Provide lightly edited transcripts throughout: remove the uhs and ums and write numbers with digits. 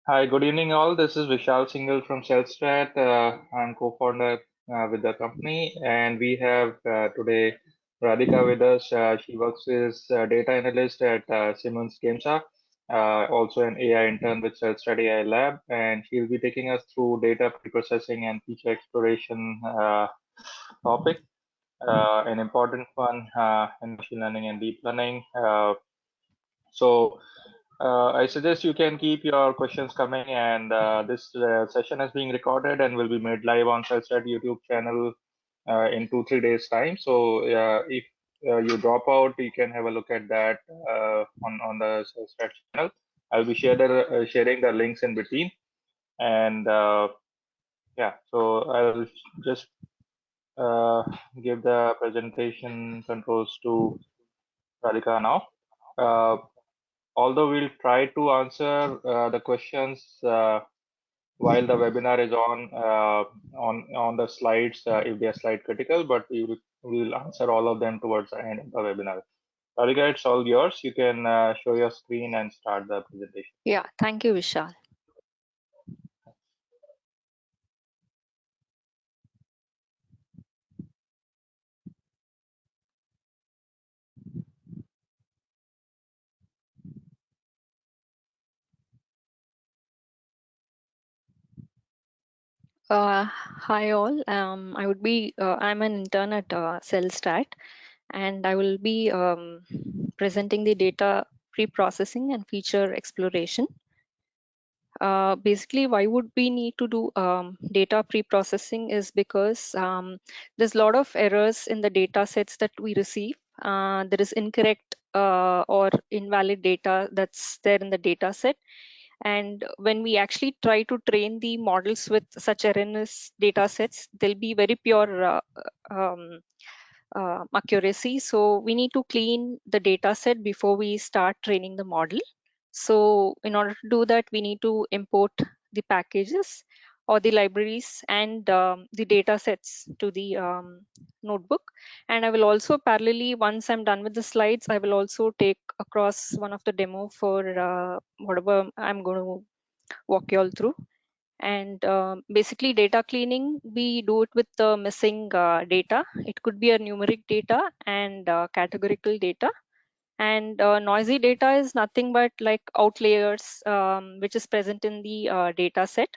Hi, good evening, all. This is Vishal Singhal from Selstrat. I'm co-founder with the company, and we have today Radhika with us. She works as a data analyst at Siemens Gamesa, also an AI intern with Selstrat AI Lab, and she'll be taking us through data preprocessing and feature exploration topic, an important one in machine learning and deep learning. So I suggest you can keep your questions coming, and this session is being recorded and will be made live on Selstrat YouTube channel in 2-3 days time. So if you drop out, you can have a look at that on the Selstrat channel. I'll be sharing the links in between, and yeah. So I'll just uh, give the presentation controls to Radhika now. Uh, Although we'll try to answer the questions while the webinar is on the slides if they are slide critical, but we will answer all of them towards the end of the webinar. Radhika, it's all yours. You can show your screen and start the presentation. Yeah, thank you, Vishal. Hi all. I'm an intern at Cellstat, and I will be presenting the data pre-processing and feature exploration. Basically, why would we need to do data pre-processing is because there's a lot of errors in the data sets that we receive. There is incorrect or invalid data that's there in the data set. And when we actually try to train the models with such erroneous data sets, they'll be very pure accuracy. So we need to clean the data set before we start training the model. So in order to do that, we need to import the packages or the libraries and the data sets to the notebook. And I will also parallelly, once I'm done with the slides, I will also take across one of the demo for whatever I'm going to walk you all through. And basically data cleaning, we do it with the missing data. It could be a numeric data and categorical data. And noisy data is nothing but like outliers, which is present in the data set.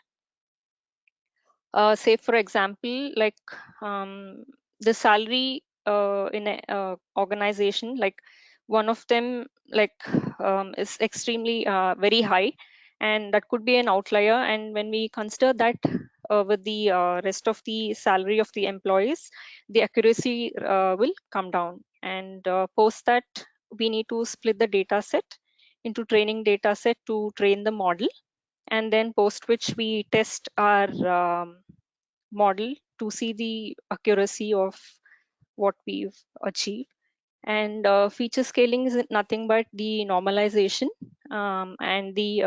Say for example, like the salary in a organization, like one of them like is extremely very high, and that could be an outlier. And when we consider that with the rest of the salary of the employees, the accuracy will come down. And post that, we need to split the data set into training data set to train the model, and then post which we test our model to see the accuracy of what we've achieved. And feature scaling is nothing but the normalization and the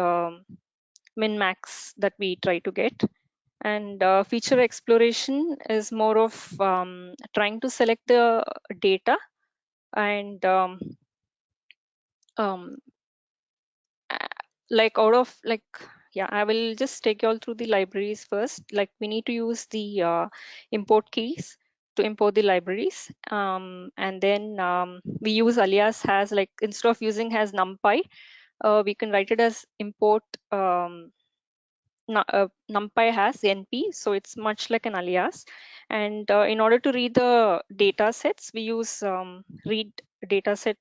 min max that we try to get. And feature exploration is more of trying to select the data and um, like out of like yeah, I will just take you all through the libraries first. Like we need to use the import keys to import the libraries, and then we use alias has, like instead of using has numpy, we can write it as import numpy has np, so it's much like an alias. And in order to read the data sets, we use read dataset,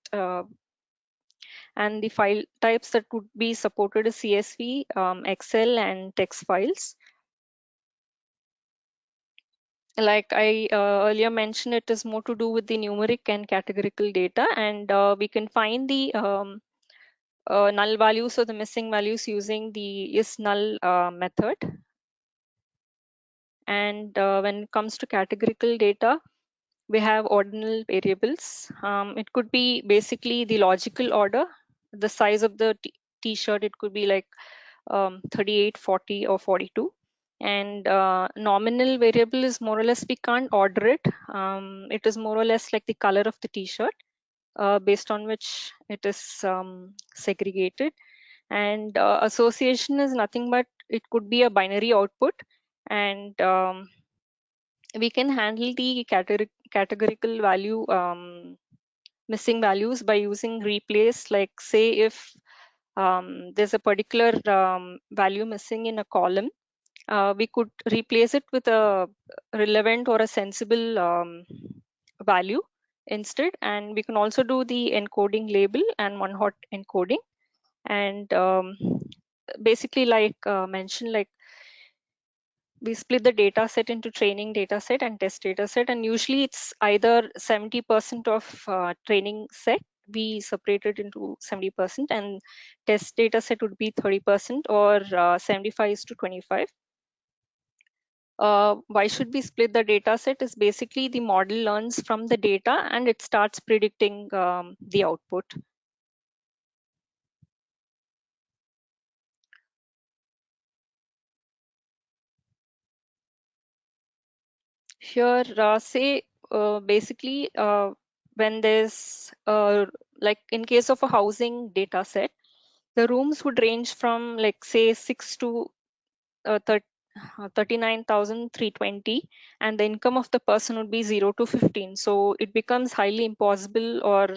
and the file types that would be supported is CSV, Excel, and text files. Like I earlier mentioned, it is more to do with the numeric and categorical data, and we can find the null values or the missing values using the is null method. And when it comes to categorical data, we have ordinal variables. It could be basically the logical order, the size of the t-shirt. It could be like 38, 40, or 42. And nominal variable is more or less, we can't order it. It is more or less like the color of the t-shirt, based on which it is segregated. And association is nothing but it could be a binary output, and we can handle the categorical value missing values by using replace. Like say if there's a particular value missing in a column, we could replace it with a relevant or a sensible value instead. And we can also do the encoding label and one hot encoding. And basically, like mentioned, like we split the data set into training data set and test data set, and usually it's either 70% of training set, we separate it into 70%, and test data set would be 30%, or 75 is to 25. Why should we split the data set is basically the model learns from the data and it starts predicting the output. Here, say basically when there's like in case of a housing data set, the rooms would range from like say 6 to 39,320, and the income of the person would be 0 to 15. So it becomes highly impossible, or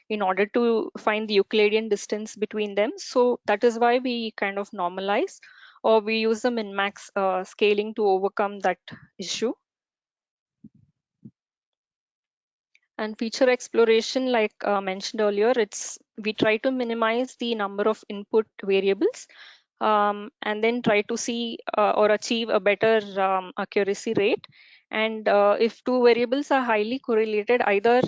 in order to find the Euclidean distance between them. So that is why we kind of normalize, or we use the min-max scaling to overcome that issue. And feature exploration, like mentioned earlier, we try to minimize the number of input variables, and then try to see or achieve a better accuracy rate. And if two variables are highly correlated, either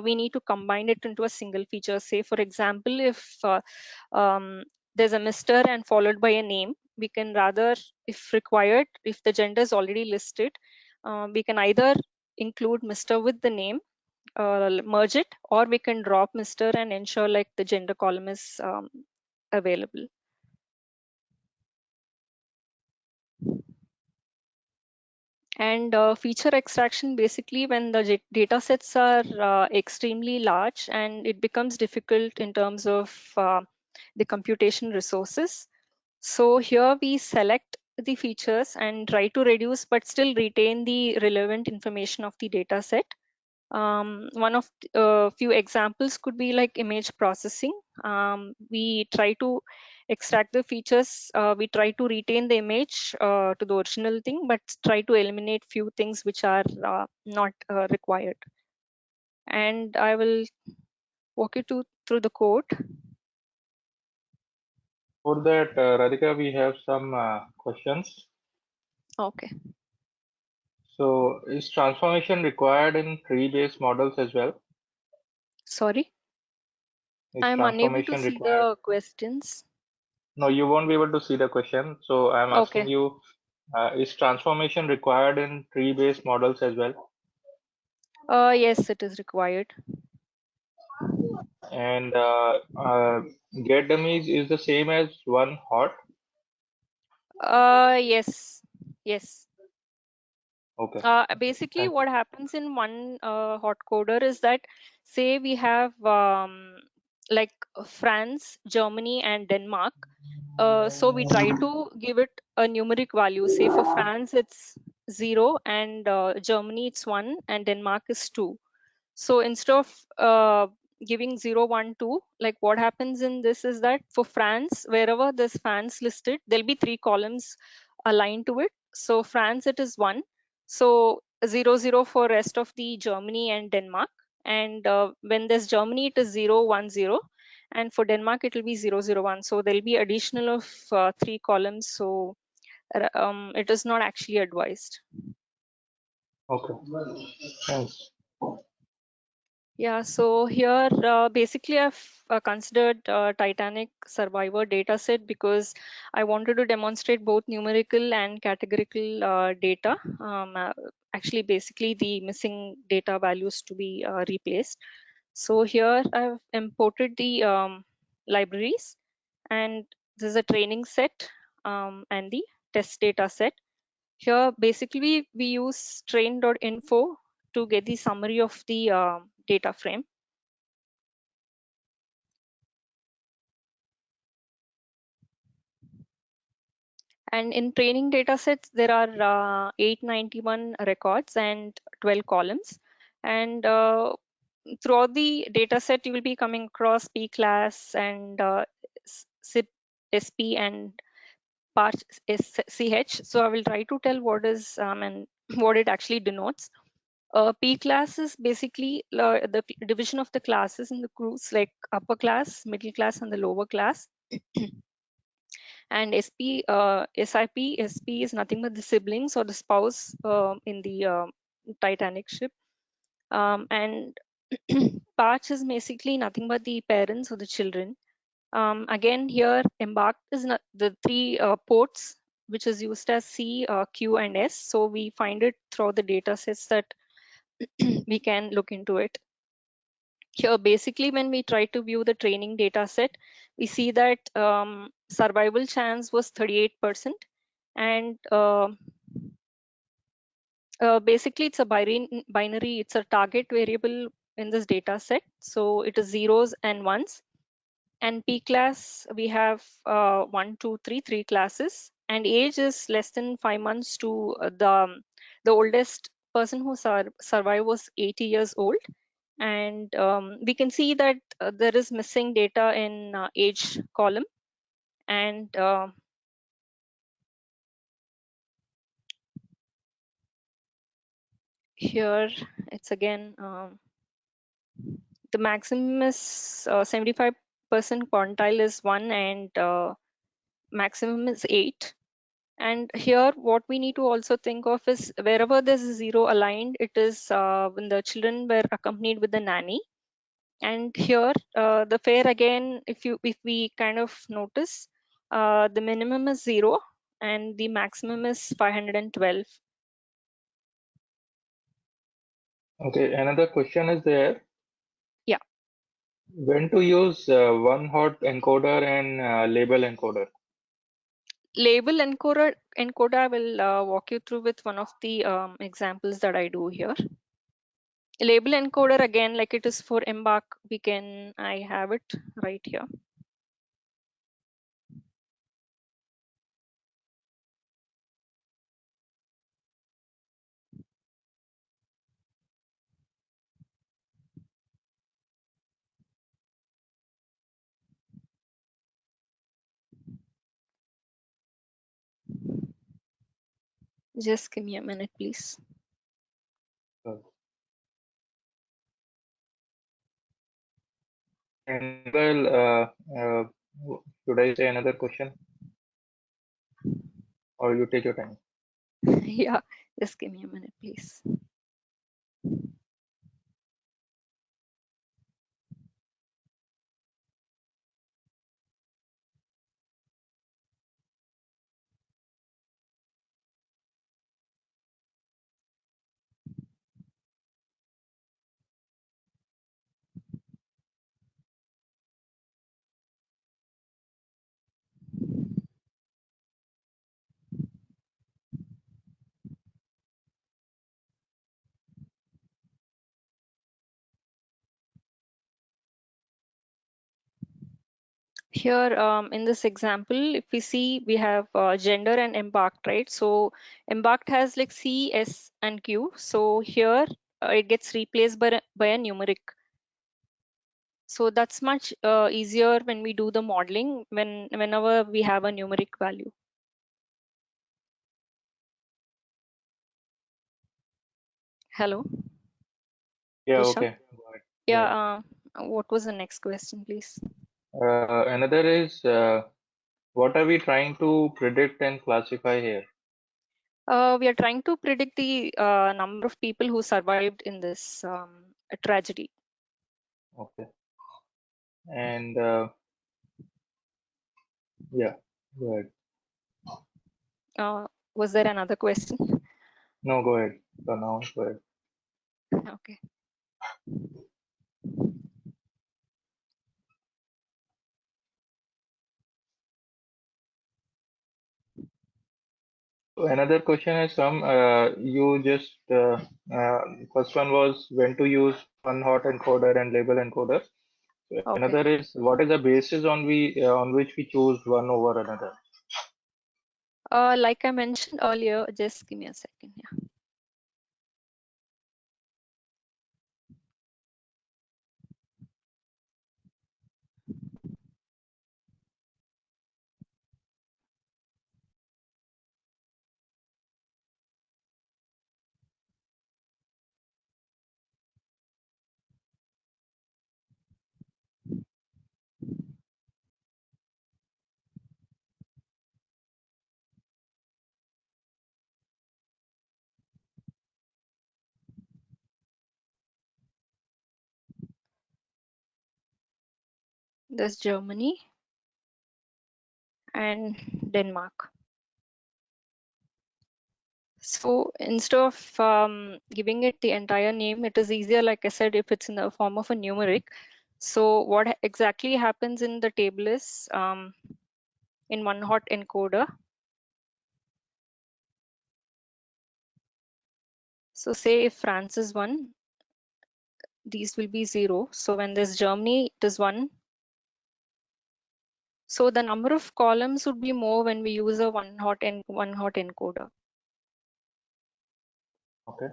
we need to combine it into a single feature. Say, for example, if there's a Mr. and followed by a name, we can rather, if required, if the gender is already listed, we can either include Mr. with the name, merge it, or we can drop Mr. and ensure like the gender column is available. And feature extraction, basically when the data sets are extremely large and it becomes difficult in terms of the computation resources. So here we select the features and try to reduce but still retain the relevant information of the data set. One of few examples could be like image processing. We try to extract the features, we try to retain the image to the original thing, but try to eliminate few things which are not required. And I will walk you through the code. For that, Radhika, we have some questions. Okay. So, is transformation required in tree-based models as well? Sorry, Is I'm unable to transformation see required? the questions. No, you won't be able to see the question. So, I'm asking Okay. you, is transformation required in tree-based models as well? Yes, it is required. And get dummies is the same as one hot. Yes, yes. Okay, Basically, thank what happens in one hot coder is that, say we have like France, Germany, and Denmark. So we try to give it a numeric value. Say for France, it's 0, and Germany, it's 1, and Denmark is 2. So instead of giving 0, 1, 2, like what happens in this is that for France, wherever this France listed, there'll be 3 columns aligned to it. So France, it is 1. So 0, 0 for rest of the Germany and Denmark. And when there's Germany, it is 0, 1, 0. And for Denmark, it will be 0, 0, 1. So there'll be additional of 3 columns. So it is not actually advised. okay, thanks. Yeah, so here basically I've considered Titanic survivor dataset because I wanted to demonstrate both numerical and categorical data. Actually, basically the missing data values to be replaced. So here I've imported the libraries, and this is a training set and the test data set. Here, basically, we use train.info to get the summary of the data frame. And in training data sets, there are 891 records and 12 columns. And throughout the data set, you will be coming across P class and SIP, SP, and part SCH. So I will try to tell what is and what it actually denotes. P class is basically the division of the classes in the groups, like upper class, middle class, and the lower class. And SP is nothing but the siblings or the spouse in the Titanic ship. And Patch is basically nothing but the parents or the children. Again, here embarked is not the three ports, which is used as C, Q, and S. So we find it through the data sets that we can look into it. Here, basically, when we try to view the training data set, we see that survival chance was 38%. And basically, it's a binary, it's a target variable in this data set. So it is zeros and ones. And P class, we have 1, 2, 3, three classes. And age is less than 5 months to the oldest person who survived was 80 years old. And we can see that there is missing data in age column. And here it's again the maximum is 75% quantile is 1 and maximum is 8. And here what we need to also think of is wherever there's a zero aligned, it is when the children were accompanied with the nanny. And here the fare again, if we kind of notice, the minimum is 0 and the maximum is 512. Okay, another question is there. Yeah, When to use one hot encoder and label encoder? label encoder I will walk you through with one of the examples that I do here. Label encoder again, like it is for embark, I have it right here. Just give me a minute, please. Uh, And well, should I say another question or you take your time? Yeah, just give me a minute, please. Here in this example, if we see, we have gender and embarked, right? So embarked has like C, S, and Q. So here it gets replaced by a numeric. So that's much easier when we do the modeling whenever we have a numeric value. Hello, Yeah, Rishabh? okay. Go ahead. Go ahead. Yeah, what was the next question, please? Another is what are we trying to predict and classify here? We are trying to predict the number of people who survived in this tragedy. Okay. And yeah, go ahead. Was there another question? No, go ahead. So now, go ahead. Okay. So another question is you just first one was when to use one hot encoder and label encoder. So Okay. another is what is the basis on which we choose one over another? Like I mentioned earlier, just give me a second. Yeah. There's Germany and Denmark. So instead of giving it the entire name, it is easier, like I said, if it's in the form of a numeric. So what exactly happens in the table is in one hot encoder. So say if France is 1, these will be 0. So when there's Germany, it is 1. So the number of columns would be more when we use a one hot encoder. Okay.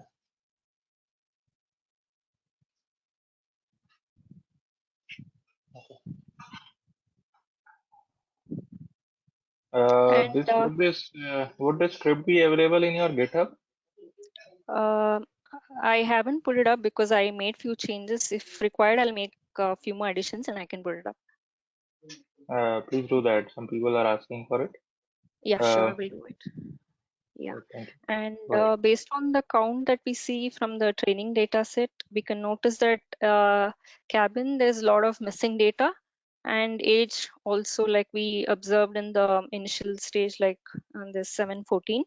And This would this script be available in your GitHub? uh, I haven't put it up because I made few changes. If required, I'll make a few more additions and I can put it up. Please do that. Some people are asking for it. Yeah, Uh, sure, we'll do it. Yeah. Thank you. And Go ahead. based on the count that we see from the training data set, we can notice that cabin, there's a lot of missing data, and age also, like we observed in the initial stage, like on this 714.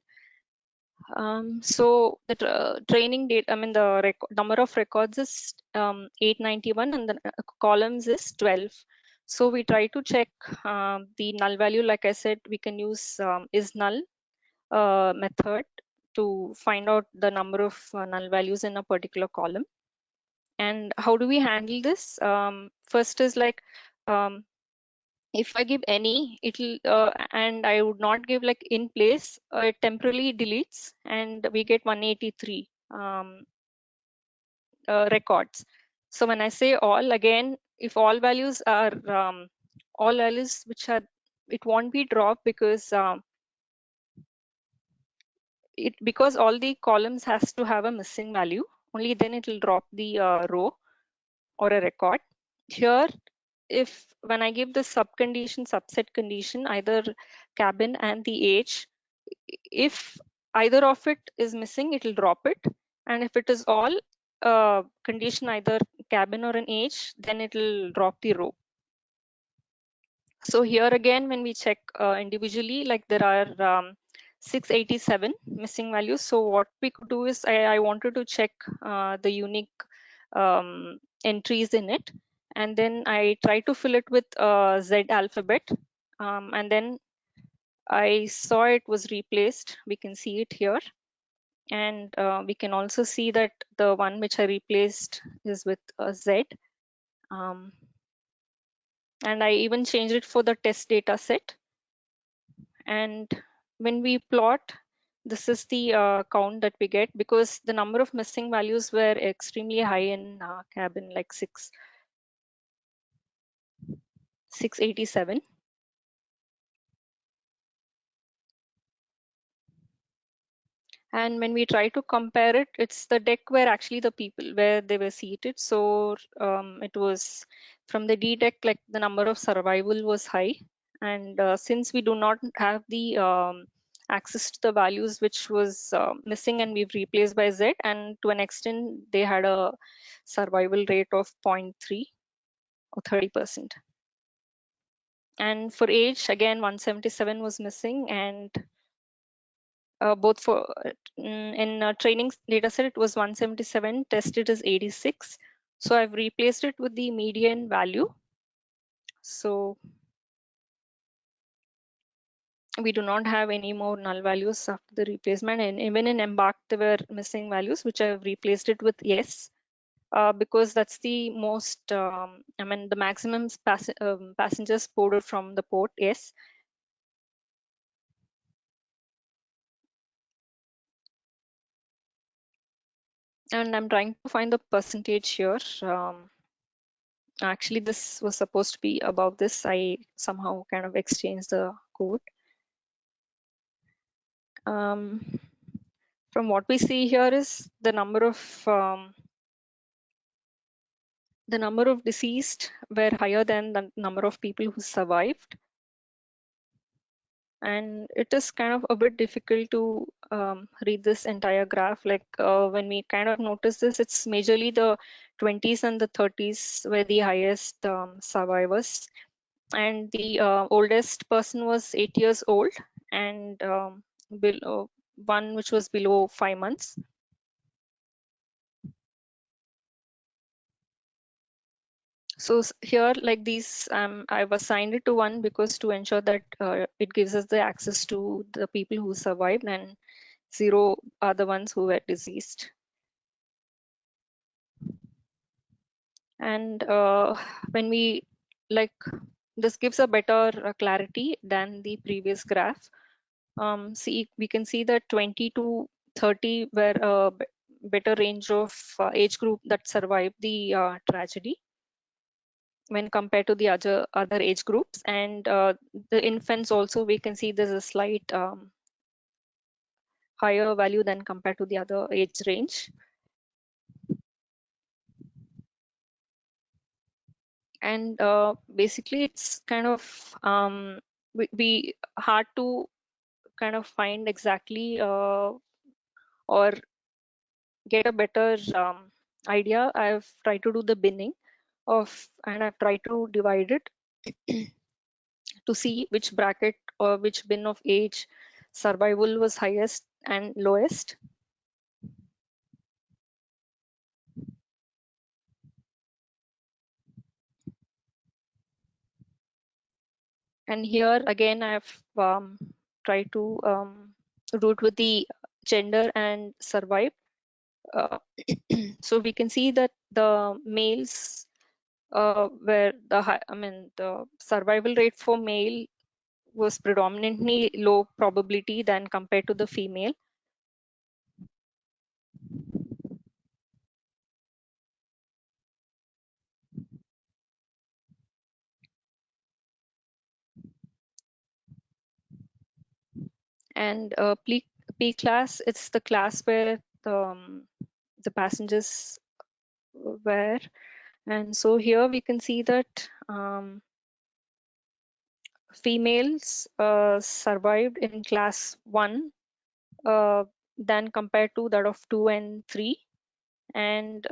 So the training data, I mean, the number of records is 891 and the columns is 12. So we try to check the null value. Like I said, we can use is null method to find out the number of null values in a particular column. And how do we handle this? First is like, if I give any, it'll and I would not give like in place, it temporarily deletes and we get 183 records. So when I say all, again, if all values are all values which are, it won't be dropped because because all the columns has to have a missing value, only then it will drop the row or a record. Here, if when I give the subset condition, either cabin and the age, if either of it is missing, it will drop it. And if it is all condition, either cabin or an age, then it will drop the row. So here again, when we check individually, like there are 687 missing values. So what we could do is I wanted to check the unique entries in it. And then I try to fill it with Z alphabet. And then I saw it was replaced. We can see it here. And we can also see that the one which I replaced is with a Z. And I even changed it for the test data set. And when we plot, this is the count that we get, because the number of missing values were extremely high in cabin, like 687. And when we try to compare it, it's the deck where actually the people where they were seated. So it was from the D deck, like the number of survival was high. And since we do not have the access to the values which was missing, and we've replaced by Z, and to an extent they had a survival rate of 0.3 or 30%. And for age, again, 177 was missing, and both for in training data set, it was 177, tested is 86. So I've replaced it with the median value. So we do not have any more null values after the replacement. And even in Embark, there were missing values, which I've replaced it with yes, because that's the most, I mean, the maximum passengers boarded from the port, yes. And I'm trying to find the percentage here. Actually, this was supposed to be above this. I somehow kind of exchanged the code. Um, from what we see here is the number of deceased were higher than the number of people who survived. And it is kind of a bit difficult to read this entire graph. Like when we kind of notice this, it's majorly the 20s and the 30s were the highest survivors. And the oldest person was 8 years old, and below, one which was below 5 months. So here, like these, I've assigned it to 1 because to ensure that it gives us the access to the people who survived, and 0 are the ones who were deceased. And when we like, this gives a better clarity than the previous graph. See, we can see that 20 to 30 were a better range of age group that survived the tragedy when compared to the other age groups. And the infants also, we can see there's a slight higher value than compared to the other age range. And basically it's kind of we hard to kind of find exactly or get a better idea. I've tried to do the binning of, and I've tried to divide it to see which bracket or which bin of age survival was highest and lowest. And here again, I've tried to do it with the gender and survive. So we can see that the males where the the survival rate for male was predominantly low probability than compared to the female. And P class, it's the class where the passengers were. And so here we can see that females survived in class 1 uh, than compared to that of 2 and 3. And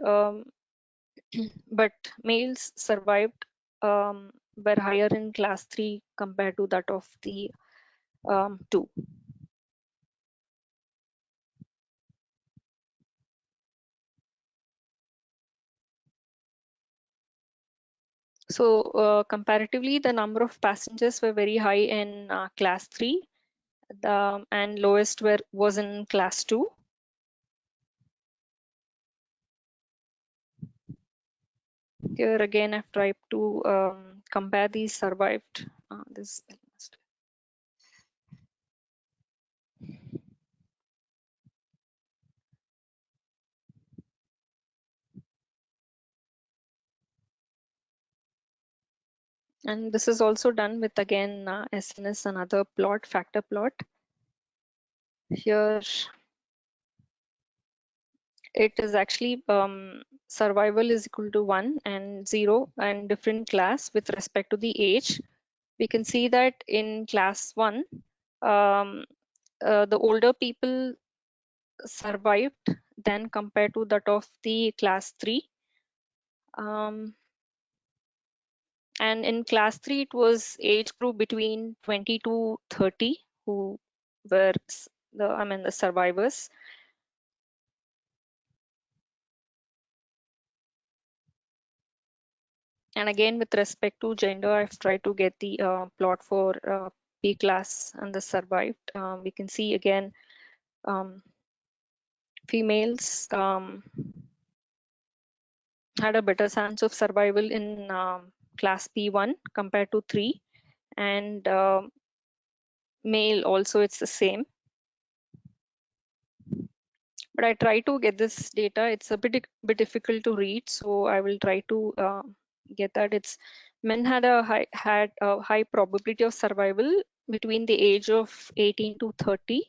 but males survived were higher in class 3 compared to that of the 2. So comparatively, the number of passengers were very high in class 3, and lowest was in class 2. Here again, I've tried to compare these survived. This and this is also done with again SNS, another plot, factor plot. Here it is actually survival is equal to 1 and 0 and different class with respect to the age. We can see that in class 1, the older people survived than compared to that of the class 3. And in class 3, it was age group between 20 to 30 who were the survivors. And again, with respect to gender, I've tried to get the plot for P class and the survived. We can see again females had a better chance of survival in class P1 compared to 3, and male also it's the same. but I try to get this data. It's a bit difficult to read, so I will try to get that. It's men had a high probability of survival between the age of 18 to 30,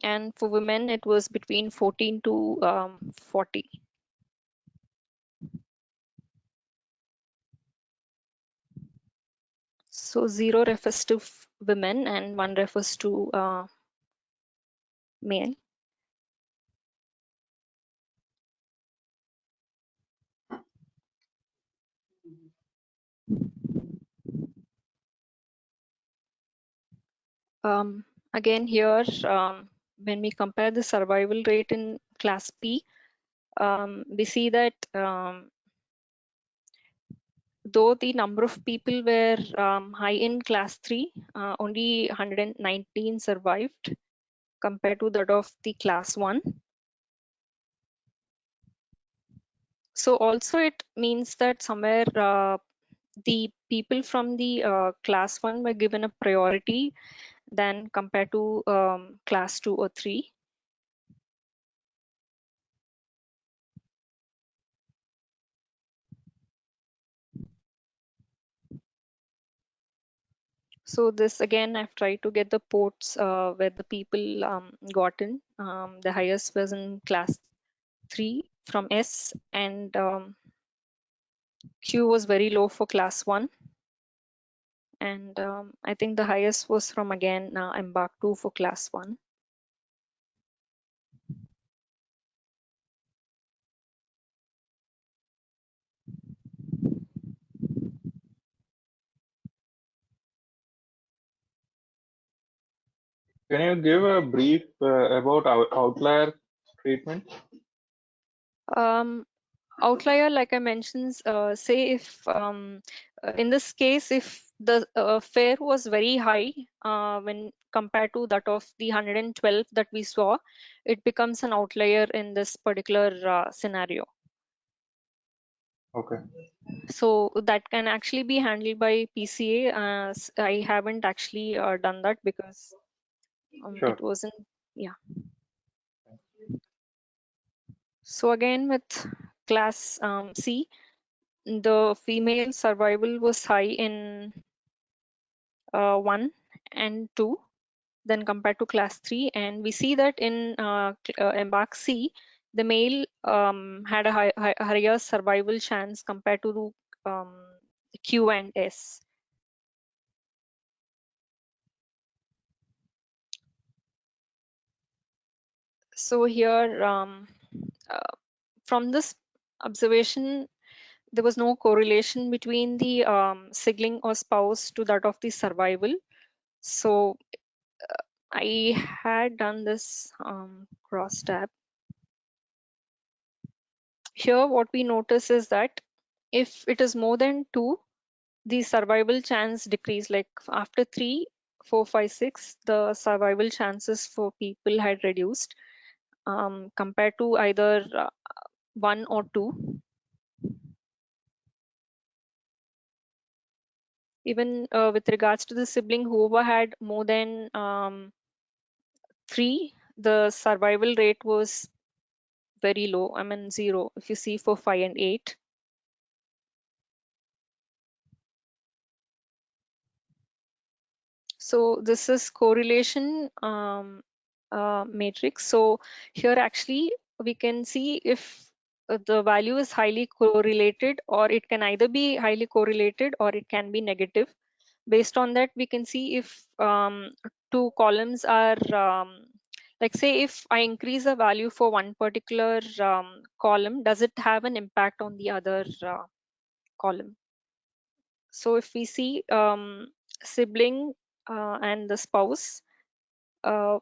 and for women it was between 14 to 40. So 0 refers to women and 1 refers to male. Again here, when we compare the survival rate in class P, we see that though the number of people were high in class 3, only 119 survived compared to that of the class 1. So also it means that somewhere the people from the class 1 were given a priority than compared to class 2 or 3. So this again, I've tried to get the ports where the people got in. The highest was in class 3 from S, and Q was very low for class 1. And I think the highest was from again Embark 2 for class 1. Can you give a brief about outlier treatment? Outlier, like I mentioned, say if in this case, if the fare was very high when compared to that of the 112 that we saw, it becomes an outlier in this particular scenario. Okay, So that can actually be handled by PCA. I haven't actually done that because sure. it wasn't, yeah. So again with class C, the female survival was high in 1 and 2 than compared to class 3, and we see that in Embark C, the male had a higher survival chance compared to um, Q and S. So here, from this observation, there was no correlation between the sibling or spouse to that of the survival. So I had done this cross tab. Here, what we notice is that if it is more than 2, the survival chance decrease. Like after 3, 4, 5, 6, the survival chances for people had reduced compared to either 1 or 2. Even with regards to the sibling, whoever had more than 3, the survival rate was very low. I mean 0. If you see for 5 and 8. So this is correlation matrix. So here actually we can see if the value is highly correlated, or it can either be highly correlated or it can be negative. Based on that, we can see if two columns are like, say if I increase a value for one particular column, does it have an impact on the other column? So if we see sibling and the spouse, uh,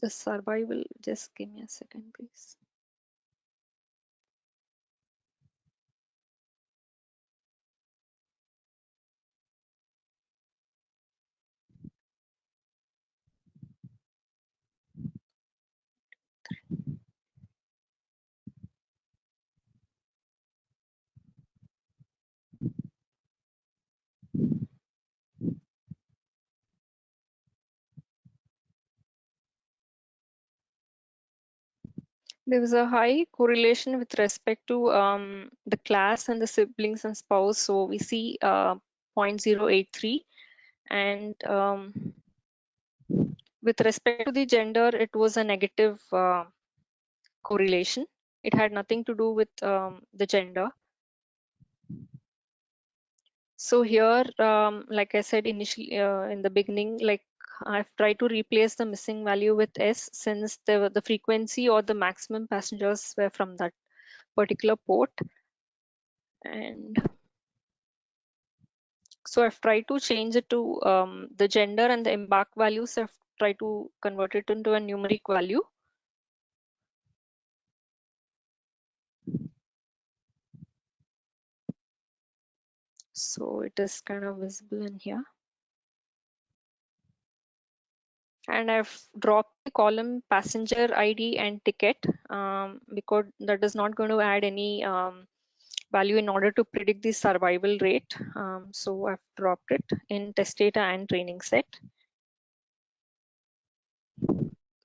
the survival, just give me a second, please. There was a high correlation with respect to the class and the siblings and spouse. So we see 0.083, and with respect to the gender, it was a negative correlation. It had nothing to do with the gender. So here, like I said initially in the beginning, like I've tried to replace the missing value with S, since the frequency or the maximum passengers were from that particular port. And so I've tried to change it to the gender and the embark values. I've tried to convert it into a numeric value. So it is kind of visible in here. And I've dropped the column passenger ID and ticket because that is not going to add any value in order to predict the survival rate. So I've dropped it in test data and training set.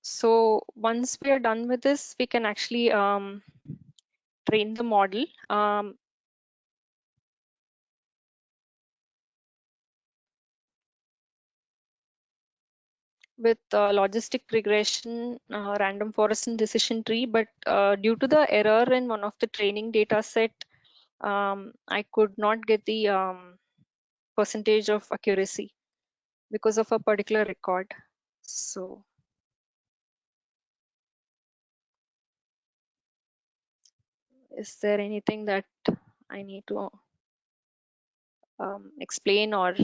So once we are done with this, we can actually train the model. With logistic regression, random forest and decision tree, but due to the error in one of the training data set, I could not get the percentage of accuracy because of a particular record. So is there anything that I need to explain, or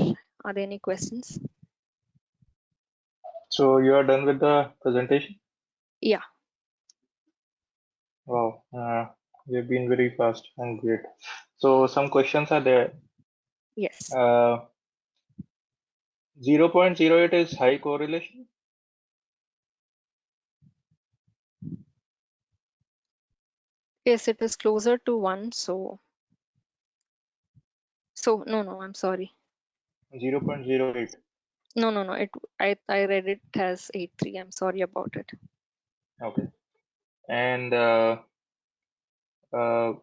are there any questions? So you are done with the presentation? Yeah. Wow, you've been very fast and great. So some questions are there. Yes. 0.08 is high correlation. Yes, it is closer to 1. So no, I'm sorry. 0.08. No. I read it as 8.3. I'm sorry about it. Okay. And uh, so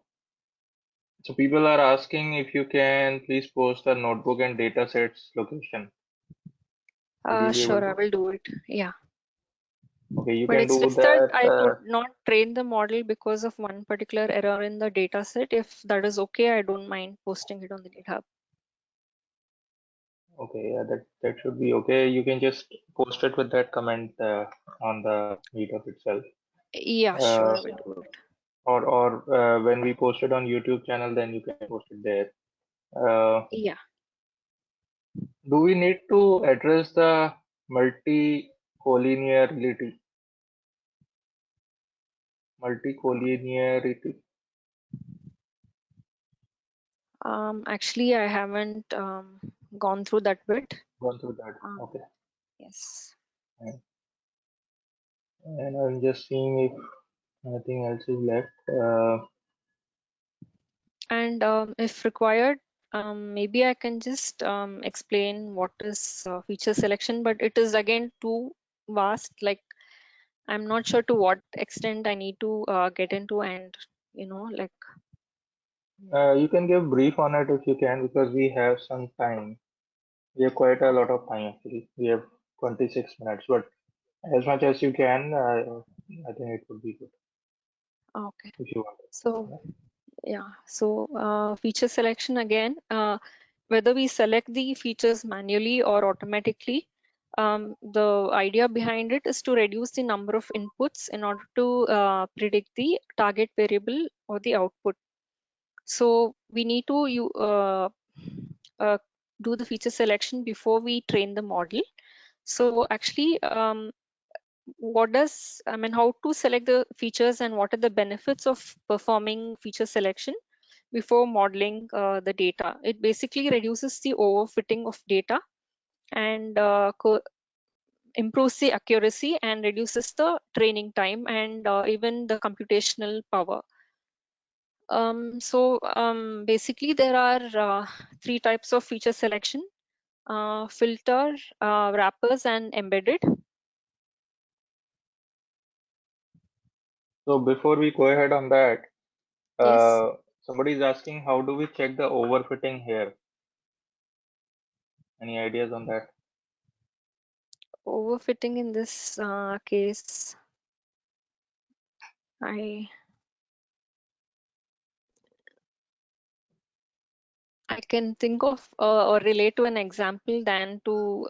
people are asking if you can please post the notebook and data sets location. Would you be able Sure, I to? will do it. Yeah. Okay, you But can it's do just that that. I could not train the model because of one particular error in the data set. If that is okay, I don't mind posting it on the GitHub. Okay, yeah, that should be okay. You can just post it with that comment on the meetup itself. Yeah, sure, Uh, I will do it. or when we post it on YouTube channel, then you can post it there. Uh, Yeah. do we need to address the multicollinearity? Multicollinearity. Actually, I haven't gone through that bit. Gone through that. Um, Okay. yes. And I'm just seeing if anything else is left. And if required, maybe I can just explain what is feature selection, but it is again too vast. Like I'm not sure to what extent I need to get into, and like You can give brief on it if you can, because we have some time. We have quite a lot of time actually. We have 26 minutes, but as much as you can, I think it would be good okay. if you want. So Yeah. yeah, so feature selection again, whether we select the features manually or automatically, the idea behind it is to reduce the number of inputs in order to predict the target variable or the output. So we need to uh, do the feature selection before we train the model. So actually, how to select the features and what are the benefits of performing feature selection before modeling the data. It basically reduces the overfitting of data and improves the accuracy and reduces the training time and even the computational power. Basically, there are three types of feature selection: filter, wrappers, and embedded. So before we go ahead on that, Yes, somebody is asking how do we check the overfitting here? Any ideas on that? overfitting in this case, I I can think of or relate to an example than to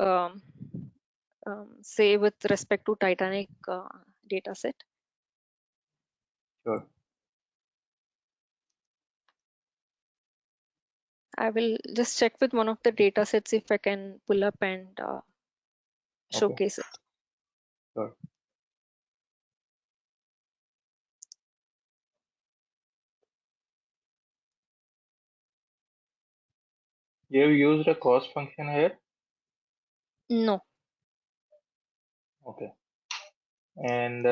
say with respect to Titanic data set. Sure. I will just check with one of the data sets if I can pull up and Okay. showcase it. Sure. You have used a cost function here. No, Okay. And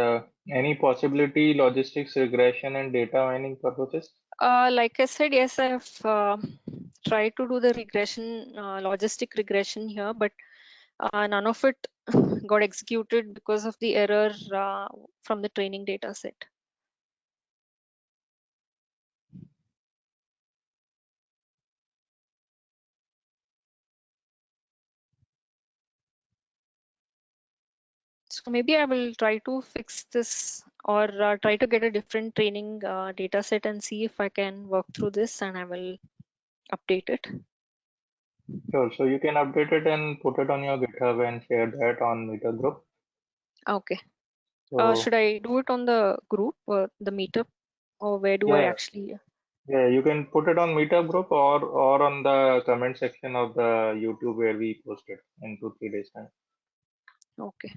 any possibility logistics regression and data mining purposes? like I said, yes, I've tried to do the regression, logistic regression here, but none of it got executed because of the error from the training data set. So maybe I will try to fix this or try to get a different training data set and see if I can work through this, and I will update it. Sure. So you can update it and put it on your GitHub and share that on Meetup group. Okay. So Should I do it on the group or the meetup, or where do I yeah, actually? yeah, you can put it on Meetup group or on the comment section of the YouTube where we post it in 2 3 days time. Okay.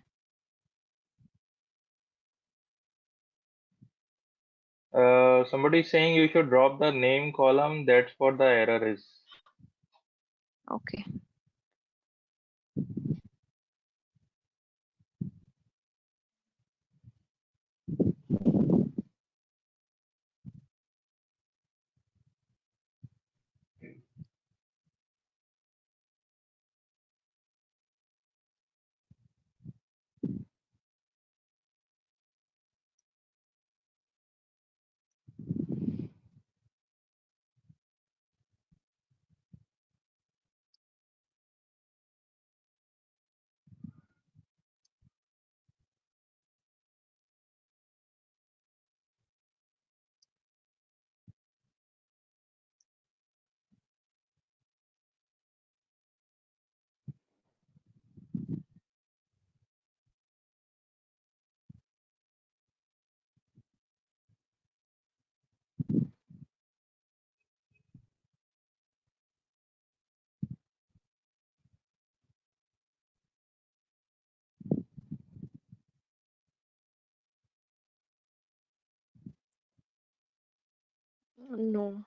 Somebody saying you should drop the name column. That's what the error is. Okay. No,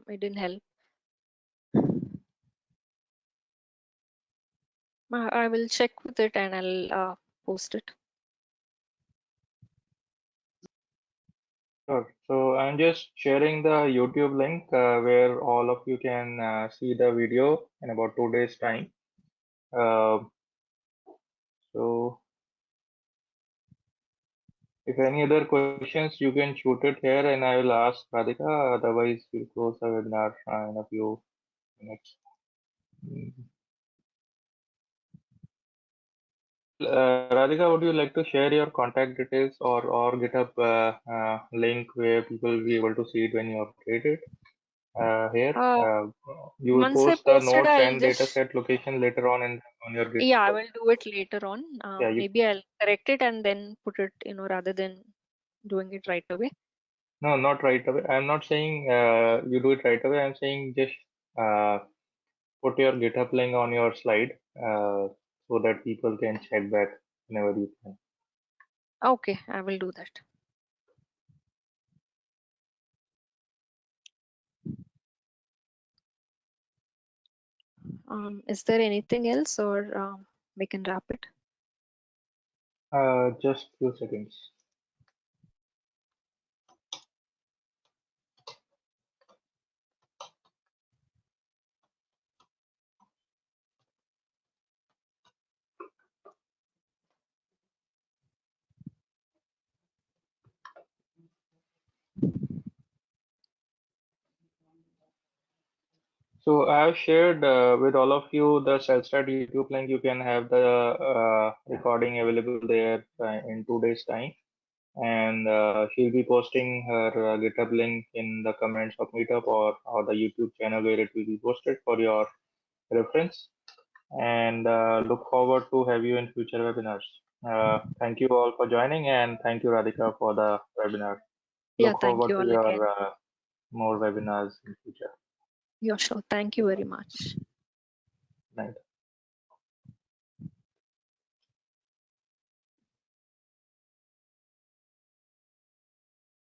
it didn't help. I will check with it and I'll post it. Sure. So I'm just sharing the YouTube link where all of you can see the video in about 2 days time. Uh, so if any other questions, you can shoot it here and I will ask Radhika. Otherwise, we'll close the webinar in a few minutes. Mm. Radhika, would you like to share your contact details or GitHub link where people will be able to see it when you update it? Here, Uh, you will Once I post the post it, notes I'll and just, dataset location later on your yeah, I GitHub. will do it later on. Yeah, you Maybe I'll correct it and then put it, rather than doing it right away. no, not right away. I'm not saying you do it right away. I'm saying just uh, put your GitHub link on your slide so that people can check back whenever you can. Okay, I will do that. Is there anything else, or we can wrap it? Just few seconds. So I have shared with all of you the self-study YouTube link. You can have the recording available there in 2 days' time. And she'll be posting her GitHub link in the comments of Meetup or the YouTube channel where it will be posted for your reference. And look forward to have you in future webinars. Thank you all for joining, and thank you, Radhika, for the webinar. Yeah, Look thank forward you to all again. your more webinars in future. Yeah, sure. Thank you very much. Right.